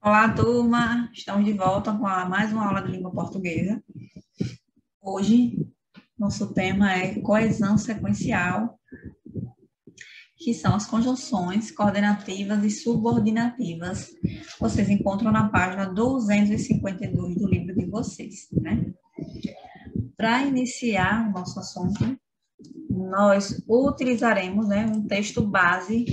Olá, turma! Estamos de volta com mais uma aula de língua portuguesa. Hoje, nosso tema é coesão sequencial, que são as conjunções coordenativas e subordinativas. Vocês encontram na página 252 do livro de vocês, né? Para iniciar o nosso assunto, nós utilizaremos, né, um texto base,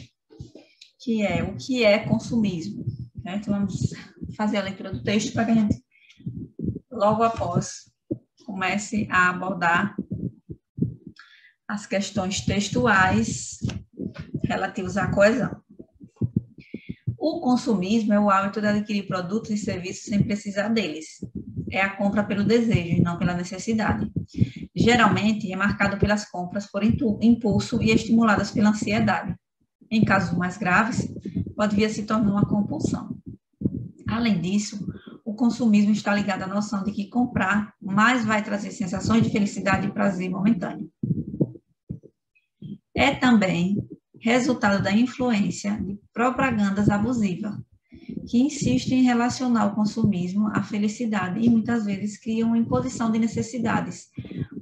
que é o que é consumismo. Né? Então, vamos fazer a leitura do texto para que a gente, logo após, comece a abordar as questões textuais relativas à coesão. O consumismo é o hábito de adquirir produtos e serviços sem precisar deles. É a compra pelo desejo e não pela necessidade. Geralmente, é marcado pelas compras por impulso e estimuladas pela ansiedade. Em casos mais graves, pode vir a se tornar uma compulsão. Além disso, o consumismo está ligado à noção de que comprar mais vai trazer sensações de felicidade e prazer momentâneo. É também resultado da influência de propagandas abusivas, que insistem em relacionar o consumismo à felicidade e muitas vezes criam uma imposição de necessidades,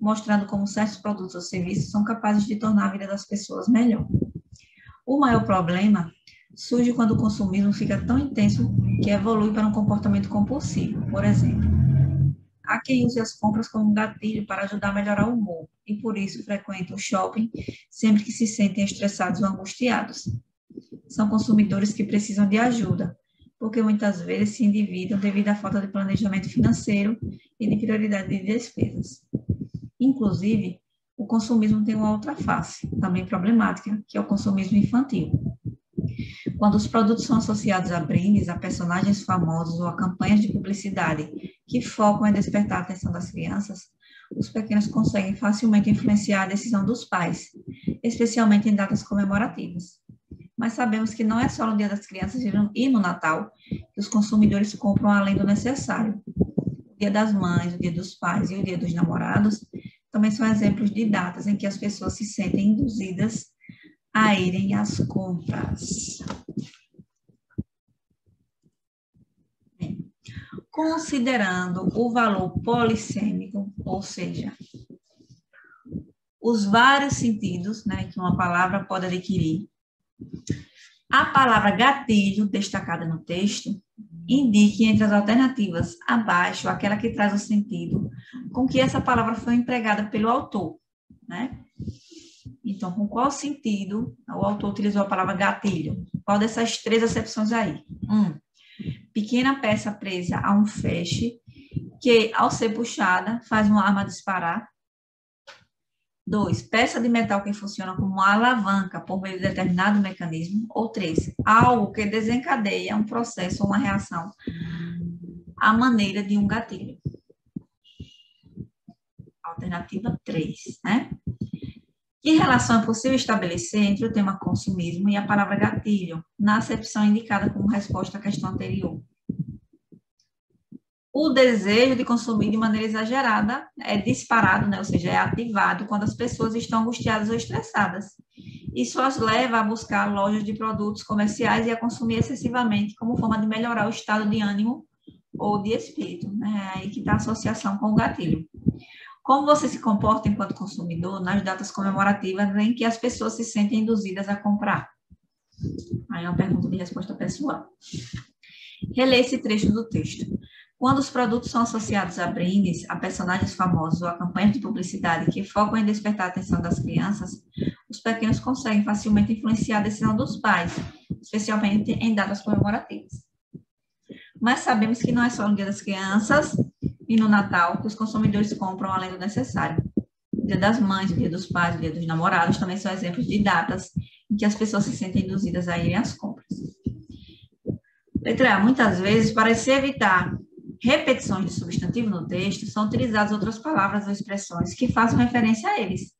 mostrando como certos produtos ou serviços são capazes de tornar a vida das pessoas melhor. O maior problema surge quando o consumismo fica tão intenso que evolui para um comportamento compulsivo. Por exemplo, há quem use as compras como um gatilho para ajudar a melhorar o humor e por isso frequentam o shopping sempre que se sentem estressados ou angustiados. São consumidores que precisam de ajuda, porque muitas vezes se endividam devido à falta de planejamento financeiro e de prioridade de despesas. Inclusive, o consumismo tem uma outra face, também problemática, que é o consumismo infantil. Quando os produtos são associados a brindes, a personagens famosos ou a campanhas de publicidade que focam em despertar a atenção das crianças, os pequenos conseguem facilmente influenciar a decisão dos pais, especialmente em datas comemorativas. Mas sabemos que não é só no Dia das Crianças e no Natal que os consumidores compram além do necessário. O Dia das Mães, o Dia dos Pais e o Dia dos Namorados também são exemplos de datas em que as pessoas se sentem induzidas a irem às compras. Considerando o valor polissêmico, ou seja, os vários sentidos, né, que uma palavra pode adquirir, a palavra gatilho, destacada no texto, indique entre as alternativas abaixo aquela que traz o sentido com que essa palavra foi empregada pelo autor, né? Então, com qual sentido o autor utilizou a palavra gatilho? Qual dessas três acepções aí? Pequena peça presa a um feixe que, ao ser puxada, faz uma arma disparar. 2, peça de metal que funciona como uma alavanca por meio de determinado mecanismo. Ou 3, algo que desencadeia um processo ou uma reação à maneira de um gatilho. Alternativa 3, né? Que relação é possível estabelecer entre o tema consumismo e a palavra gatilho, na acepção indicada como resposta à questão anterior? O desejo de consumir de maneira exagerada é disparado, né? Ou seja, é ativado quando as pessoas estão angustiadas ou estressadas. Isso as leva a buscar lojas de produtos comerciais e a consumir excessivamente como forma de melhorar o estado de ânimo ou de espírito, né? Aí que está a associação com o gatilho. Como você se comporta enquanto consumidor nas datas comemorativas em que as pessoas se sentem induzidas a comprar? Aí é uma pergunta de resposta pessoal. Relê esse trecho do texto. Quando os produtos são associados a brindes, a personagens famosos ou a campanhas de publicidade que focam em despertar a atenção das crianças, os pequenos conseguem facilmente influenciar a decisão dos pais, especialmente em datas comemorativas. Mas sabemos que não é só no Dia das Crianças e no Natal que os consumidores compram além do necessário. O Dia das Mães, o Dia dos Pais, o Dia dos Namorados também são exemplos de datas em que as pessoas se sentem induzidas a irem às compras. Letra A, muitas vezes, para se evitar repetições de substantivo no texto, são utilizadas outras palavras ou expressões que façam referência a eles.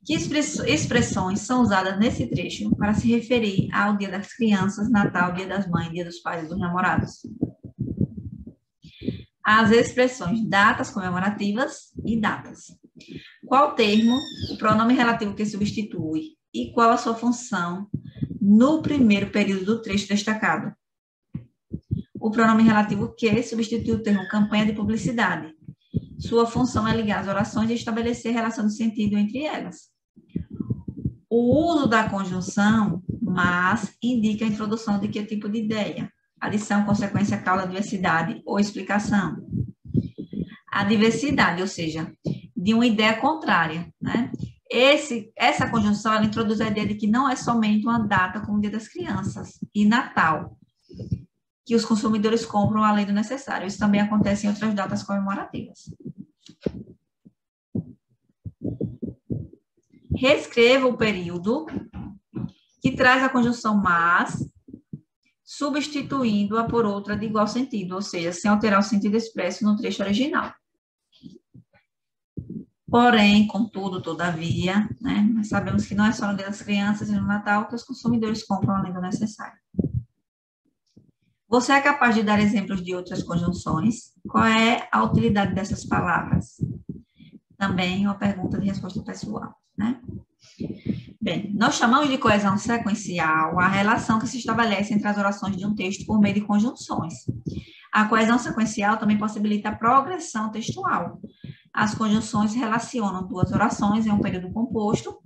Que expressões são usadas nesse trecho para se referir ao Dia das Crianças, Natal, Dia das Mães, Dia dos Pais e dos Namorados? As expressões datas comemorativas e datas. Qual termo, o pronome relativo que substitui e qual a sua função no primeiro período do trecho destacado? O pronome relativo que substitui o termo campanha de publicidade. Sua função é ligar as orações e estabelecer relação de sentido entre elas. O uso da conjunção mas indica a introdução de que tipo de ideia? Adição, consequência, causa, diversidade ou explicação. A diversidade, ou seja, de uma ideia contrária, né? Essa conjunção, ela introduz a ideia de que não é somente uma data como o Dia das Crianças e Natal, que os consumidores compram além do necessário. Isso também acontece em outras datas comemorativas. Reescreva o período que traz a conjunção mas, substituindo-a por outra de igual sentido, ou seja, sem alterar o sentido expresso no trecho original. Porém, contudo, todavia, né, nós sabemos que não é só no Dia das Crianças e no Natal que os consumidores compram além do necessário. Você é capaz de dar exemplos de outras conjunções? Qual é a utilidade dessas palavras? Também uma pergunta de resposta pessoal, né? Bem, nós chamamos de coesão sequencial a relação que se estabelece entre as orações de um texto por meio de conjunções. A coesão sequencial também possibilita a progressão textual. As conjunções relacionam duas orações em um período composto,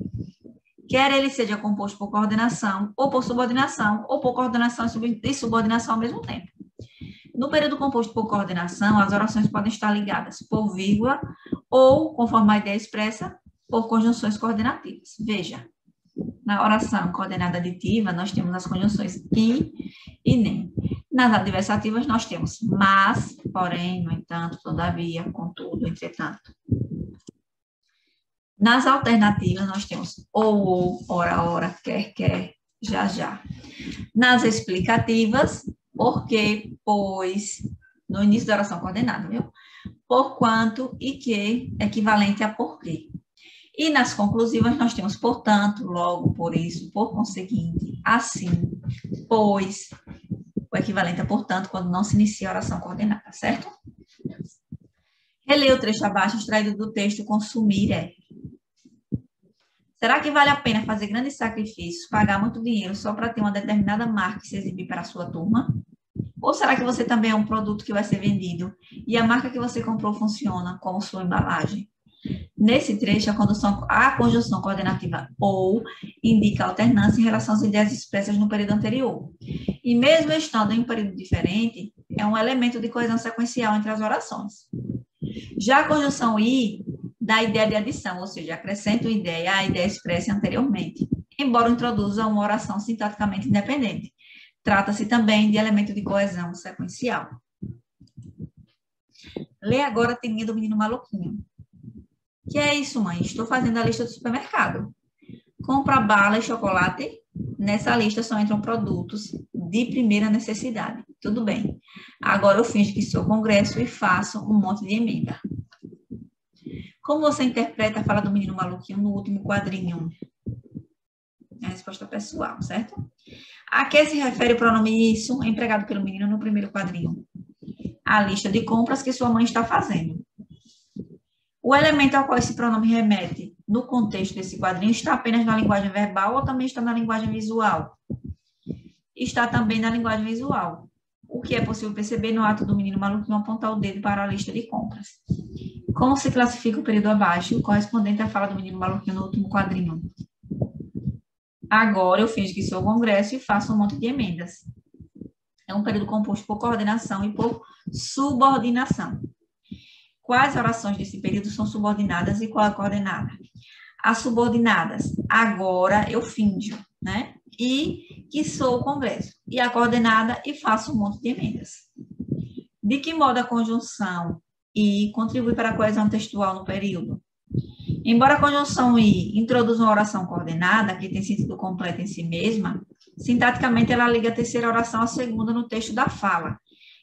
quer ele seja composto por coordenação, ou por subordinação, ou por coordenação e subordinação ao mesmo tempo. No período composto por coordenação, as orações podem estar ligadas por vírgula ou, conforme a ideia expressa, por conjunções coordenativas. Veja, na oração coordenada aditiva, nós temos as conjunções e nem. Nas adversativas, nós temos mas, porém, no entanto, todavia, contudo, entretanto. Nas alternativas, nós temos ou, ora, quer, já. Nas explicativas, porque, pois, no início da oração coordenada, viu? Porquanto e que, equivalente a porquê. E nas conclusivas, nós temos portanto, logo, por isso, por conseguinte, assim, pois, o equivalente a portanto, quando não se inicia a oração coordenada, certo? Releia o trecho abaixo, extraído do texto consumir é. Será que vale a pena fazer grandes sacrifícios, pagar muito dinheiro só para ter uma determinada marca e se exibir para a sua turma? Ou será que você também é um produto que vai ser vendido e a marca que você comprou funciona como sua embalagem? Nesse trecho, a conjunção coordenativa ou indica alternância em relação às ideias expressas no período anterior. E mesmo estando em um período diferente, é um elemento de coesão sequencial entre as orações. Já a conjunção e dá a ideia de adição, ou seja, acrescenta uma ideia à ideia expressa anteriormente, embora introduza uma oração sintaticamente independente. Trata-se também de elemento de coesão sequencial. Lê agora a tirinha do menino maluquinho. Que é isso, mãe? Estou fazendo a lista do supermercado. Compra bala e chocolate. Nessa lista só entram produtos de primeira necessidade. Tudo bem. Agora eu finjo que sou congresso e faço um monte de emenda. Como você interpreta a fala do menino maluquinho no último quadrinho? É a resposta pessoal, certo? A que se refere o pronome isso, empregado pelo menino no primeiro quadrinho? A lista de compras que sua mãe está fazendo. O elemento ao qual esse pronome remete no contexto desse quadrinho está apenas na linguagem verbal ou também está na linguagem visual? Está também na linguagem visual. O que é possível perceber no ato do menino maluquinho apontar o dedo para a lista de compras. Como se classifica o período abaixo, correspondente à fala do menino maluquinho no último quadrinho? Agora eu finjo que sou o congresso e faço um monte de emendas. É um período composto por coordenação e por subordinação. Quais orações desse período são subordinadas e qual é a coordenada? As subordinadas, agora eu finjo, né? E que sou o congresso. E a coordenada, e faço um monte de emendas. De que modo a conjunção e contribui para a coesão textual no período? Embora a conjunção e introduza uma oração coordenada, que tem sentido completo em si mesma, sintaticamente ela liga a terceira oração à segunda no texto da fala,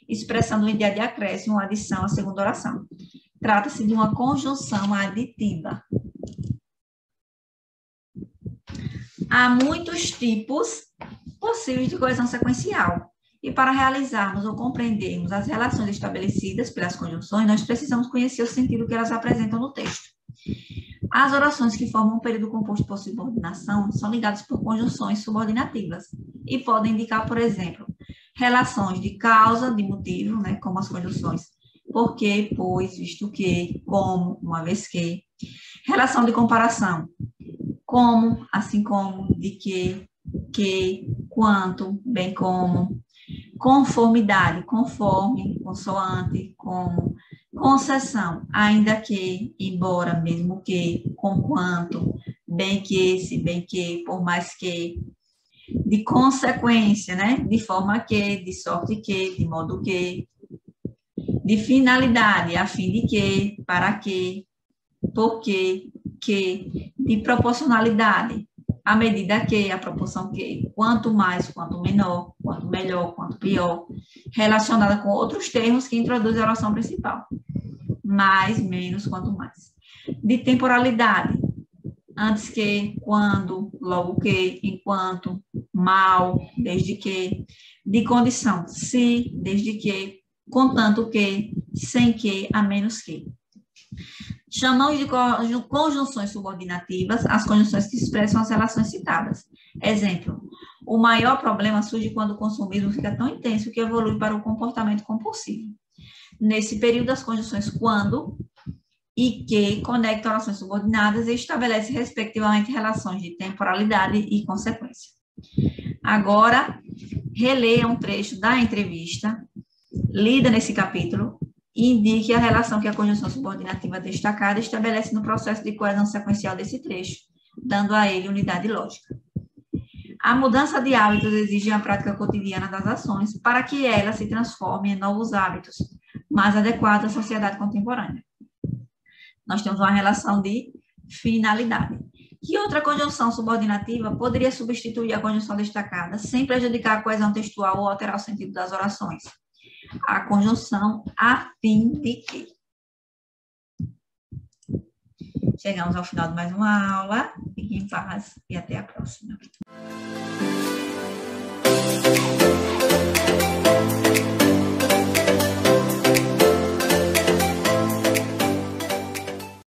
expressando uma ideia de acréscimo ou adição à segunda oração. Trata-se de uma conjunção aditiva. Há muitos tipos possíveis de coesão sequencial. E para realizarmos ou compreendermos as relações estabelecidas pelas conjunções, nós precisamos conhecer o sentido que elas apresentam no texto. As orações que formam um período composto por subordinação são ligadas por conjunções subordinativas e podem indicar, por exemplo, Relações de causa, de motivo, né, como as conjunções porque, pois, visto que, como, uma vez que. Relação de comparação, como, assim como, de que, quanto, bem como. Conformidade, conforme, consoante, como. Concessão, ainda que, embora, mesmo que, conquanto, bem que, se bem que, por mais que. De consequência, né? De forma que, de sorte que, de modo que. De finalidade, a fim de que, para que, porque, que, de proporcionalidade, à medida que, a proporção que, quanto mais, quanto menor, quanto melhor, quanto pior, relacionada com outros termos que introduzem a oração principal. Mais, menos, quanto mais. De temporalidade, antes que, quando, logo que, enquanto, mal, desde que. De condição, se, desde que, contanto que, sem que, a menos que. Chamamos de conjunções subordinativas as conjunções que expressam as relações citadas. Exemplo, o maior problema surge quando o consumismo fica tão intenso que evolui para o comportamento compulsivo. Nesse período, as conjunções quando e que conectam orações subordinadas e estabelecem, respectivamente, relações de temporalidade e consequência. Agora, releia um trecho da entrevista, lida nesse capítulo, e indique a relação que a conjunção subordinativa destacada estabelece no processo de coesão sequencial desse trecho, dando a ele unidade lógica. A mudança de hábitos exige a prática cotidiana das ações para que elas se transformem em novos hábitos, mais adequados à sociedade contemporânea. Nós temos uma relação de finalidade. Que outra conjunção subordinativa poderia substituir a conjunção destacada sem prejudicar a coesão textual ou alterar o sentido das orações? A conjunção a fim de que. Chegamos ao final de mais uma aula. Fiquem em paz e até a próxima.